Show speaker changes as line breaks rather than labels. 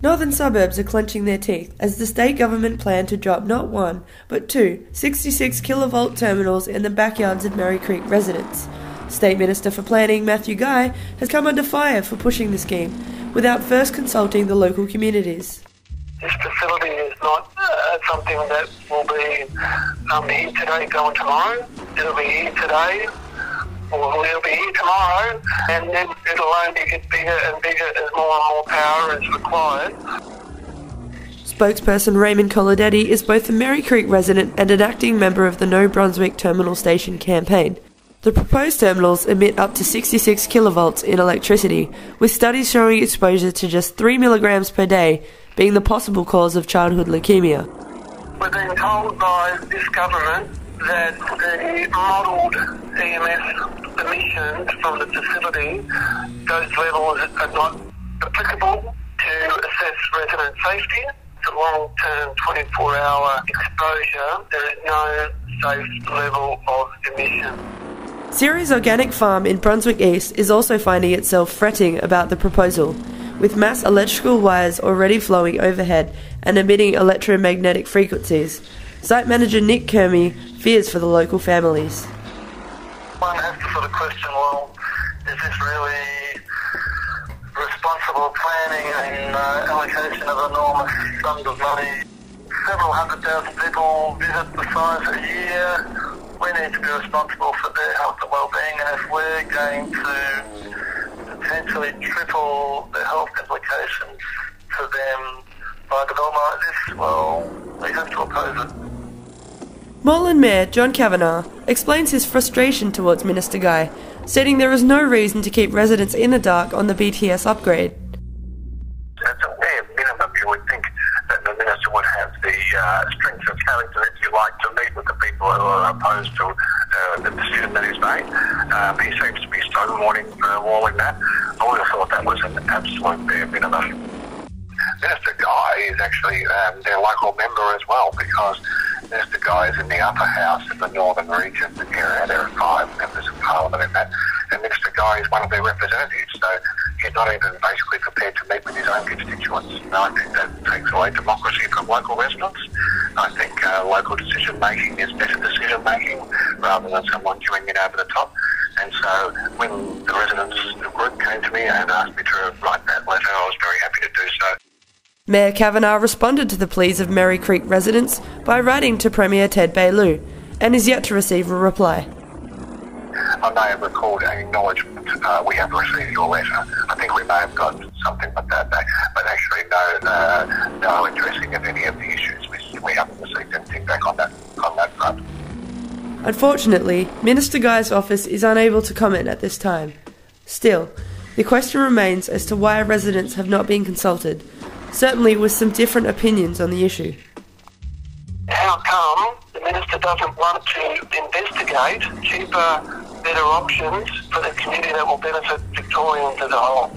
Northern suburbs are clenching their teeth as the state government plan to drop not one, but two 66 kilovolt terminals in the backyards of Merri Creek residents. State Minister for Planning Matthew Guy has come under fire for pushing the scheme, without first consulting the local communities.
This facility is not something that will be here today, going tomorrow. It'll be here today, or it'll be here tomorrow, and then it'll only get bigger and bigger as more and more power is required.
Spokesperson Raymond Coladetti is both a Merri Creek resident and an acting member of the No Brunswick Terminal Station campaign. The proposed terminals emit up to 66 kilovolts in electricity, with studies showing exposure to just 3 milligrams per day being the possible cause of childhood leukemia.
We're being told by this government that the modelled EMF emissions from the facility, those levels are not applicable to assess resident safety. It's a long-term 24-hour exposure. There is no safe level of emission.
Siri's organic farm in Brunswick East is also finding itself fretting about the proposal, with mass electrical wires already flowing overhead and emitting electromagnetic frequencies. Site manager Nick Kermy fears for the local families.
One has to sort of question, well, is this really responsible planning and allocation of enormous sums of money? Several 100,000 people visit the site a year. We need to be responsible for their health and well-being, and if we're going to potentially triple the health implications for them by development like this, well, we have to oppose it.
Moreland Mayor John Kavanagh explains his frustration towards Minister Guy, stating there is no reason to keep residents in the dark on the BTS upgrade.
At a bare minimum, you would think that the Minister would have the strength of character, if you like, to meet with the people who are opposed to the decision that he's made. He seems to be stonewalling that. I would have thought that was an absolute bare minimum. Minister Guy is actually their local member as well, because Minister Guy is in the upper house in the northern region area. There are 5 members of Parliament in that, and Minister Guy is one of their representatives, so he's not even basically prepared to meet with his own constituents. And I think that takes away democracy from local residents. I think local decision making is better decision making rather than someone queuing in over the top. And so when the residents group came to me and asked me to write that letter, I was very happy to do so.
Mayor Kavanagh responded to the pleas of Merri Creek residents by writing to Premier Ted Baillieu, and is yet to receive a reply.
I may have recalled an acknowledgement, we have received your letter. I think we may have got something like that back, but actually no addressing of any of the issues. We haven't received anything back on that front.
Unfortunately, Minister Guy's office is unable to comment at this time. Still, the question remains as to why residents have not been consulted, certainly with some different opinions on the issue.
How come the Minister doesn't want to investigate cheaper, better options for the community that will benefit Victorians as a whole?